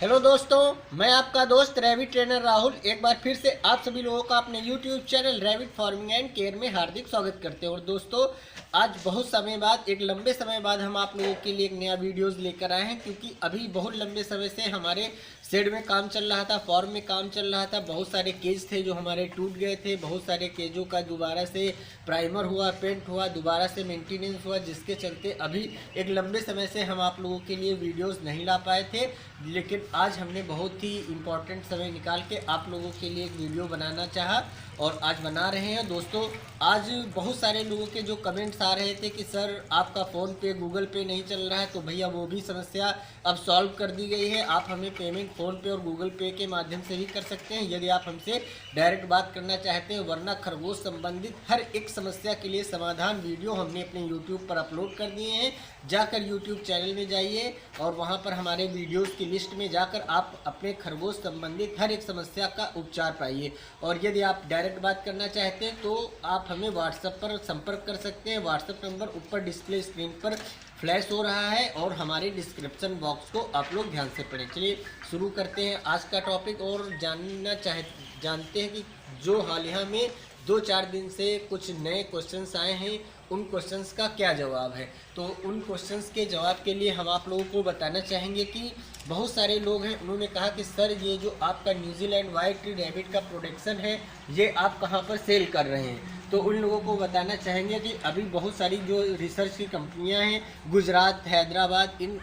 Hello दोस्तों, मैं आपका दोस्त रैबिट ट्रेनर राहुल एक बार फिर से आप सभी लोगों का अपने YouTube channel rabbit farming and care में हार्दिक स्वागत करते हैं। और दोस्तों, आज बहुत समय बाद, एक लंबे समय बाद हम आप लोगों के लिए एक नया वीडियोस लेकर आए हैं, क्योंकि अभी बहुत लंबे समय से हमारे शेड में काम चल रहा था, फार्म में काम चल रहा था। बहुत सारे केज थे जो हमारे टूट गए थे, बहुत सारे केजों का दोबारा से प्राइमर हुआ, पेंट हुआ, दोबारा से मेंटेनेंस हुआ, जिसके चलते अभी एक लंबे समय से हम आप लोगों के लिए वीडियोस नहीं ला पाए थे। लेकिन आज हमने बहुत ही इम्पोर्टेंट समय निकाल के आप लोगों के लिए एक वीडियो बनाना चाहा और आज बना रहे हैं। दोस्तों, आज बहुत सारे लोगों के जो कमेंट्स आ रहे थे कि सर आपका फ़ोन पे गूगल पे नहीं चल रहा है, तो भैया वो भी समस्या अब सॉल्व कर दी गई है। आप हमें पेमेंट फ़ोन पे और गूगल पे के माध्यम से भी कर सकते हैं यदि आप हमसे डायरेक्ट बात करना चाहते हैं। वरना खरगोश संबंधित हर एक समस्या के लिए समाधान वीडियो हमने अपने यूट्यूब पर अपलोड कर दिए हैं। जाकर यूट्यूब चैनल में जाइए और वहाँ पर हमारे वीडियोज़ की लिस्ट में जाकर आप अपने खरगोश संबंधित हर एक समस्या का उपचार पाइए। और यदि आप डायरेक्ट बात करना चाहते हैं तो आप हमें व्हाट्सएप पर संपर्क कर सकते हैं। व्हाट्सएप नंबर ऊपर डिस्प्ले स्क्रीन पर फ्लैश हो रहा है और हमारे डिस्क्रिप्शन बॉक्स को आप लोग ध्यान से पढ़ें। चलिए शुरू करते हैं आज का टॉपिक और जानते हैं कि जो हालिया में 2-4 दिन से कुछ नए क्वेश्चंस आए हैं, उन क्वेश्चंस का क्या जवाब है। तो उन क्वेश्चंस के जवाब के लिए हम आप लोगों को बताना चाहेंगे कि बहुत सारे लोग हैं, उन्होंने कहा कि सर ये जो आपका न्यूजीलैंड वाइट रैबिट का प्रोडक्शन है, ये आप कहाँ पर सेल कर रहे हैं। तो उन लोगों को बताना चाहेंगे कि अभी बहुत सारी जो रिसर्च की कंपनियां हैं, गुजरात, हैदराबाद, इन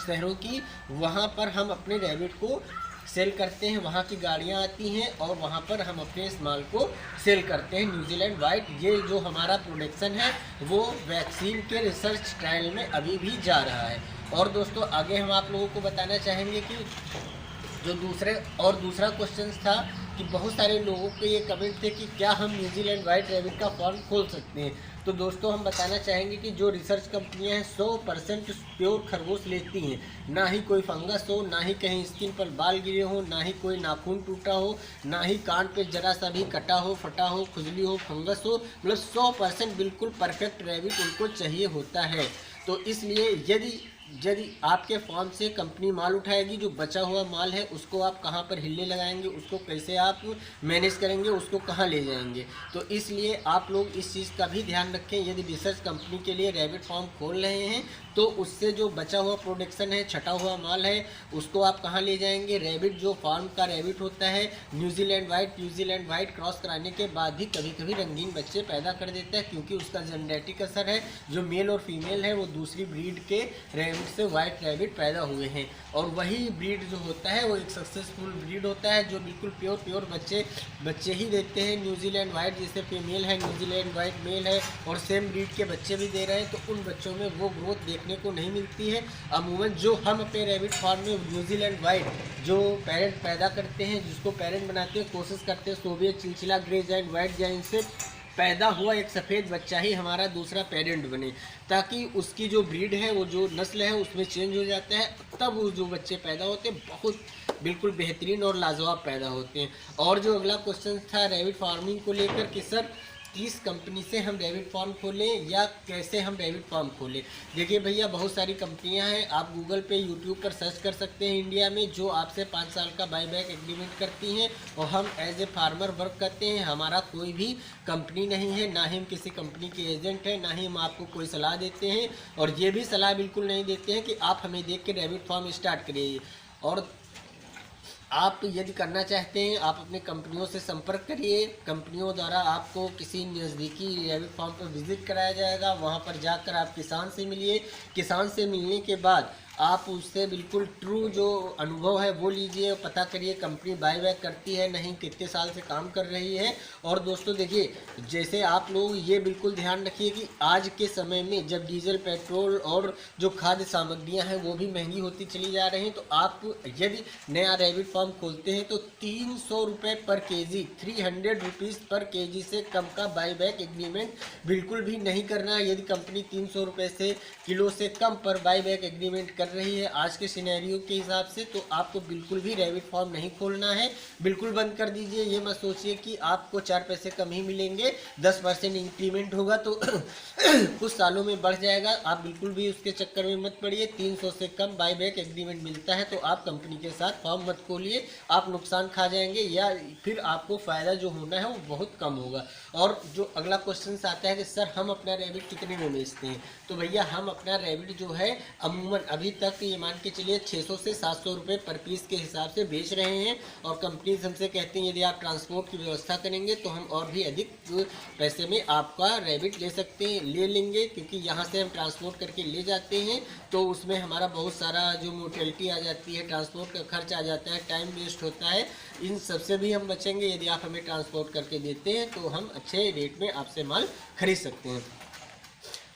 शहरों की, वहाँ पर हम अपने रैबिट को सेल करते हैं। वहाँ की गाड़ियाँ आती हैं और वहाँ पर हम अपने इस माल को सेल करते हैं। न्यूजीलैंड वाइट, ये जो हमारा प्रोडक्शन है वो वैक्सीन के रिसर्च ट्रायल में अभी भी जा रहा है। और दोस्तों, आगे हम आप लोगों को बताना चाहेंगे कि जो दूसरा क्वेश्चन था कि बहुत सारे लोगों के ये कमेंट थे कि क्या हम न्यूजीलैंड वाइट रैबिट का फार्म खोल सकते हैं। तो दोस्तों, हम बताना चाहेंगे कि जो रिसर्च कंपनियां हैं 100% प्योर खरगोश लेती हैं। ना ही कोई फंगस हो, ना ही कहीं स्किन पर बाल गिरे हो, ना ही कोई नाखून टूटा हो, ना ही कान पे जरा सा भी कटा हो, फटा हो, खुजली हो, फंगस हो, मतलब 100% बिल्कुल परफेक्ट रैबिट उनको चाहिए होता है। तो इसलिए यदि आपके फार्म से कंपनी माल उठाएगी, जो बचा हुआ माल है उसको आप कहाँ पर हिल्ले लगाएंगे, उसको कैसे आप मैनेज करेंगे, उसको कहाँ ले जाएंगे। तो इसलिए आप लोग इस चीज़ का भी ध्यान रखें। यदि रिसर्च कंपनी के लिए रैबिट फार्म खोल रहे हैं तो उससे जो बचा हुआ प्रोडक्शन है, छटा हुआ माल है, उसको आप कहाँ ले जाएंगे। रैबिट जो फार्म का रैबिट होता है न्यूजीलैंड वाइट क्रॉस कराने के बाद भी कभी कभी रंगीन बच्चे पैदा कर देता है, क्योंकि उसका जेनेटिक असर है। जो मेल और फीमेल है वो दूसरी ब्रीड के रैबिट से वाइट रैबिट पैदा हुए हैं, और वही ब्रीड जो होता है वो एक सक्सेसफुल ब्रीड होता है, जो बिल्कुल प्योर बच्चे ही देते हैं। न्यूजीलैंड वाइट जैसे फीमेल है, न्यूजीलैंड वाइट मेल है और सेम ब्रीड के बच्चे भी दे रहे हैं, तो उन बच्चों में वो ग्रोथ देखने को नहीं मिलती है। अमूमन जो हम अपने रैबिट फार्म में न्यूजीलैंड वाइट जो पेरेंट पैदा करते हैं, जिसको पेरेंट बनाते हैं, कोशिश करते हैं सोवियत चिलचिला ग्रे जायंट वाइट जायंट से पैदा हुआ एक सफ़ेद बच्चा ही हमारा दूसरा पेरेंट बने, ताकि उसकी जो ब्रीड है, वो जो नस्ल है उसमें चेंज हो जाता है। तब वो जो बच्चे पैदा होते हैं बहुत बिल्कुल बेहतरीन और लाजवाब पैदा होते हैं। और जो अगला क्वेश्चन था रैबिट फार्मिंग को लेकर कि सर किस कंपनी से हम रैबिट फार्म खोलें या कैसे हम रैबिट फार्म खोलें। देखिए भैया, बहुत सारी कंपनियां हैं, आप गूगल पे यूट्यूब पर सर्च कर सकते हैं इंडिया में, जो आपसे 5 साल का बाईबैक एग्रीमेंट करती हैं और हम एज ए फार्मर वर्क करते हैं। हमारा कोई भी कंपनी नहीं है, ना ही हम किसी कंपनी के एजेंट हैं, ना ही हम आपको कोई सलाह देते हैं, और ये भी सलाह बिल्कुल नहीं देते हैं कि आप हमें देख के रैबिट फार्म स्टार्ट करिए। और आप यदि करना चाहते हैं आप अपने कंपनियों से संपर्क करिए। कंपनियों द्वारा आपको किसी नज़दीकी रैबिट फार्म पर विज़िट कराया जाएगा, वहां पर जाकर आप किसान से मिलिए। किसान से मिलने के बाद आप उससे बिल्कुल ट्रू जो अनुभव है वो लीजिए, पता करिए कंपनी बाईबैक करती है नहीं, कितने साल से काम कर रही है। और दोस्तों देखिए, जैसे आप लोग ये बिल्कुल ध्यान रखिए कि आज के समय में जब डीजल, पेट्रोल और जो खाद्य सामग्रियां हैं वो भी महंगी होती चली जा रही हैं, तो आप यदि नया रैबिट फार्म खोलते हैं तो 300 रुपये पर केजी, 300 रुपीज़ पर केजी से कम का बाईबैक एग्रीमेंट बिल्कुल भी नहीं करना। यदि कंपनी 300 रुपये से किलो से कम पर बाईबैक एग्रीमेंट कर रही है आज के सिनेरियो के हिसाब से, तो आपको बिल्कुल भी रैबिट फार्म नहीं खोलना है, बिल्कुल बंद कर दीजिए। ये मत सोचिए कि आपको 4 पैसे कम ही मिलेंगे, 10% इंक्रीमेंट होगा तो कुछ सालों में बढ़ जाएगा। आप बिल्कुल भी उसके चक्कर में मत पड़िए। 300 से कम बाईबैक एग्रीमेंट मिलता है तो आप कंपनी के साथ फॉर्म मत खोलिए, आप नुकसान खा जाएंगे या फिर आपको फ़ायदा जो होना है वो बहुत कम होगा। और जो अगला क्वेश्चन आता है कि सर हम अपना रैबिट कितने में बेचते हैं, तो भैया हम अपना रैबिट जो है अमूमन अभी तक ये मान के चलिए 600 से 700 रुपये पर पीस के हिसाब से बेच रहे हैं। और कंपनी हमसे कहती हैं यदि आप ट्रांसपोर्ट की व्यवस्था करेंगे तो हम और भी अधिक पैसे में आपका रैबिट ले लेंगे, क्योंकि यहाँ से हम ट्रांसपोर्ट करके ले जाते हैं तो उसमें हमारा बहुत सारा जो मोर्टेलिटी आ जाती है, ट्रांसपोर्ट का खर्च आ जाता है, टाइम वेस्ट होता है, इन सबसे भी हम बचेंगे। यदि आप हमें ट्रांसपोर्ट करके देते हैं तो हम अच्छे रेट में आपसे माल खरीद सकते हैं।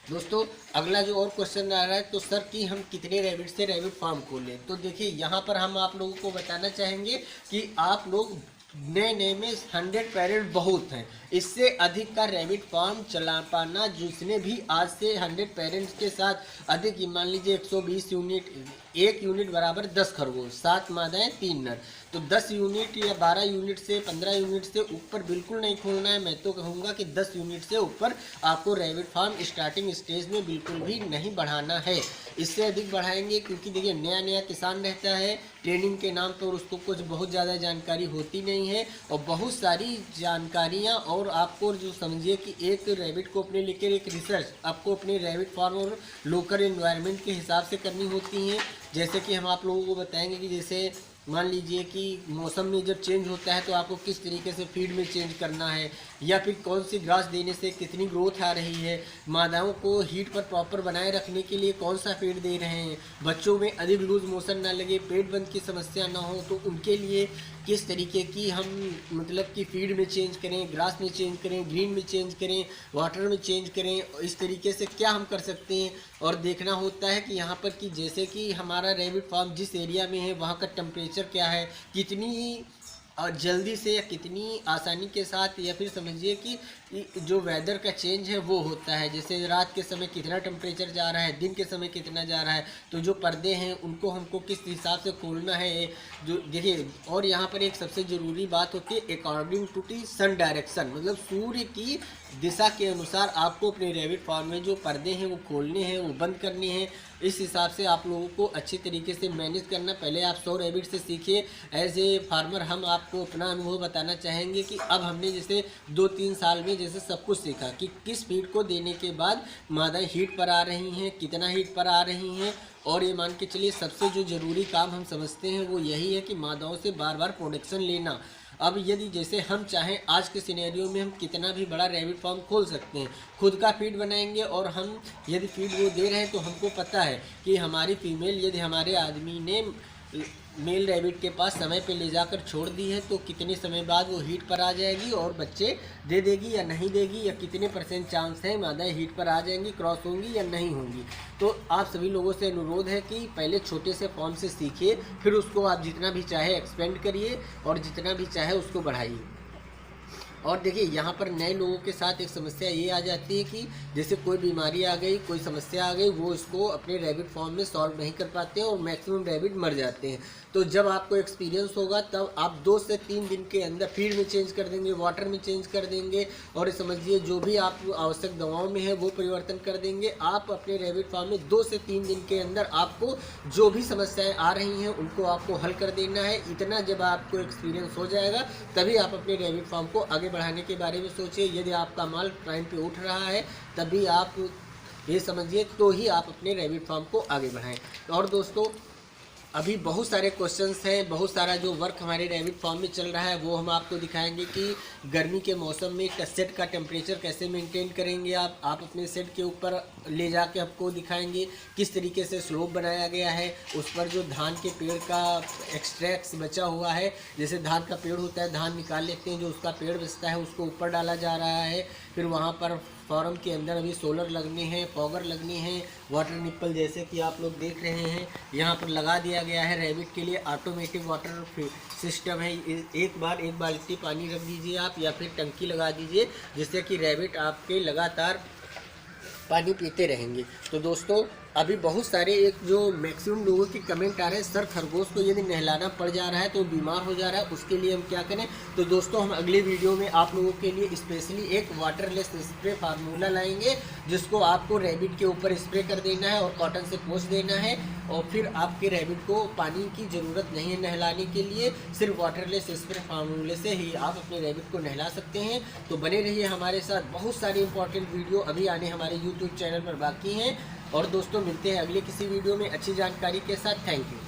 दोस्तों अगला जो और क्वेश्चन आ रहा है, तो सर कि हम कितने रैबिट से रैबिट फार्म खोलें, तो देखिए यहाँ पर हम आप लोगों को बताना चाहेंगे कि आप लोग नए में 100 पेरेंट बहुत हैं, इससे अधिक का रैबिट फार्म चला पाना, जिसने भी आज से 100 पेरेंट्स के साथ अधिक, मान लीजिए 120 यूनिट, 1 यूनिट बराबर 10 खरगोश, 7 मादाएँ 3 नर, तो 10 यूनिट या 12 यूनिट से 15 यूनिट से ऊपर बिल्कुल नहीं खोलना है। मैं तो कहूँगा कि 10 यूनिट से ऊपर आपको रैबिट फार्म स्टार्टिंग स्टेज में बिल्कुल भी नहीं बढ़ाना है। इससे अधिक बढ़ाएंगे क्योंकि देखिए नया किसान रहता है, ट्रेनिंग के नाम पर उसको कुछ बहुत ज़्यादा जानकारी होती नहीं है, और बहुत सारी जानकारियाँ, और आपको जो समझिए कि एक रैबिट को अपने लेकर एक रिसर्च आपको अपने रैबिट फार्म और लोकल एनवायरनमेंट के हिसाब से करनी होती है। जैसे कि हम आप लोगों को बताएंगे कि जैसे मान लीजिए कि मौसम में जब चेंज होता है तो आपको किस तरीके से फीड में चेंज करना है, या फिर कौन सी घास देने से कितनी ग्रोथ आ रही है, मादाओं को हीट पर प्रॉपर बनाए रखने के लिए कौन सा फीड दे रहे हैं, बच्चों में अधिक लूज मोशन ना लगे, पेट बंद की समस्या ना हो, तो उनके लिए किस तरीके की हम मतलब कि फीड में चेंज करें, ग्रास में चेंज करें, ग्रीन में चेंज करें, वाटर में चेंज करें, इस तरीके से क्या हम कर सकते हैं। और देखना होता है कि यहाँ पर कि जैसे कि हमारा रैबिट फार्म जिस एरिया में है वहाँ का टेम्परेचर क्या है, कितनी और जल्दी से या कितनी आसानी के साथ, या फिर समझिए कि जो वेदर का चेंज है वो होता है, जैसे रात के समय कितना टेम्परेचर जा रहा है, दिन के समय कितना जा रहा है, तो जो पर्दे हैं उनको हमको किस हिसाब से खोलना है, जो देखिए। और यहाँ पर एक सबसे ज़रूरी बात होती है according to the sun direction, मतलब सूर्य की दिशा के अनुसार आपको अपने रैबिट फार्म में जो पर्दे हैं वो खोलने हैं, वो बंद करने हैं। इस हिसाब से आप लोगों को अच्छी तरीके से मैनेज करना। पहले आप 100 रैबिट से सीखिए। एज ए फार्मर हम आपको अपना अनुभव बताना चाहेंगे कि अब हमने जैसे 2-3 साल में जैसे सब कुछ सीखा कि किस फीड को देने के बाद मादाएं हीट पर आ रही हैं, कितना हीट पर आ रही हैं। और ये मान के चलिए सबसे जो ज़रूरी काम हम समझते हैं वो यही है कि मादाओं से बार बार प्रोडक्शन लेना। अब यदि जैसे हम चाहें आज के सिनेरियो में हम कितना भी बड़ा रैबिट फार्म खोल सकते हैं, खुद का फीड बनाएंगे, और हम यदि फीड वो दे रहे हैं तो हमको पता है कि हमारी फीमेल यदि हमारे आदमी ने मेल रैबिट के पास समय पे ले जाकर छोड़ दी है तो कितने समय बाद वो हीट पर आ जाएगी और बच्चे दे देगी या नहीं देगी, या कितने % चांस है मादाएं हीट पर आ जाएंगी, क्रॉस होंगी या नहीं होंगी। तो आप सभी लोगों से अनुरोध है कि पहले छोटे से फॉर्म से सीखिए, फिर उसको आप जितना भी चाहे एक्सपेंड करिए और जितना भी चाहे उसको बढ़ाइए। और देखिए यहाँ पर नए लोगों के साथ एक समस्या ये आ जाती है कि जैसे कोई बीमारी आ गई, कोई समस्या आ गई, वो इसको अपने रैबिट फार्म में सॉल्व नहीं कर पाते हैं और मैक्सिमम रैबिट मर जाते हैं। तो जब आपको एक्सपीरियंस होगा तब आप 2 से 3 दिन के अंदर फीड में चेंज कर देंगे, वाटर में चेंज कर देंगे, और समझिए जो भी आप आवश्यक दवाओं में है वो परिवर्तन कर देंगे। आप अपने रैबिट फार्म में 2 से 3 दिन के अंदर आपको जो भी समस्याएं आ रही हैं उनको आपको हल कर देना है। इतना जब आपको एक्सपीरियंस हो जाएगा तभी आप अपने रैबिट फार्म को आगे बढ़ाने के बारे में सोचिए। यदि आपका माल टाइम पे उठ रहा है तभी आप ये समझिए तो ही आप अपने रैबिट फार्म को आगे बढ़ाएं। और दोस्तों अभी बहुत सारे क्वेश्चंस हैं, बहुत सारा जो वर्क हमारे रैबिट फार्म में चल रहा है वो हम आपको दिखाएंगे कि गर्मी के मौसम में सेट का टेम्परेचर कैसे मेंटेन करेंगे आप अपने सेट के ऊपर ले जाके आपको दिखाएंगे किस तरीके से स्लोप बनाया गया है। उस पर जो धान के पेड़ का एक्सट्रैक्ट्स बचा हुआ है, जैसे धान का पेड़ होता है, धान निकाल लेते हैं, जो उसका पेड़ बचता है उसको ऊपर डाला जा रहा है। फिर वहाँ पर फार्म के अंदर अभी सोलर लगने हैं, फॉगर लगने हैं, वाटर निप्पल जैसे कि आप लोग देख रहे हैं यहाँ पर लगा दिया गया है। रैबिट के लिए ऑटोमेटिक वाटर सिस्टम है। एक बाल्टी पानी रख दीजिए आप, या फिर टंकी लगा दीजिए, जिससे कि रैबिट आपके लगातार पानी पीते रहेंगे। तो दोस्तों अभी बहुत सारे एक जो मैक्सिमम लोगों के कमेंट आ रहे हैं, सर खरगोश को यदि नहलाना पड़ जा रहा है तो बीमार हो जा रहा है, उसके लिए हम क्या करें। तो दोस्तों हम अगले वीडियो में आप लोगों के लिए स्पेशली एक वाटरलेस स्प्रे फार्मूला लाएंगे, जिसको आपको रैबिट के ऊपर स्प्रे कर देना है और कॉटन से पोंछ देना है, और फिर आपके रैबिट को पानी की ज़रूरत नहीं है नहलाने के लिए। सिर्फ वाटरलेस स्प्रे फार्मूले से ही आप अपने रैबिट को नहला सकते हैं। तो बने रहिए हमारे साथ, बहुत सारी इंपॉर्टेंट वीडियो अभी आने हमारे यूट्यूब चैनल पर बाकी हैं। और दोस्तों मिलते हैं अगले किसी वीडियो में अच्छी जानकारी के साथ। Thank you.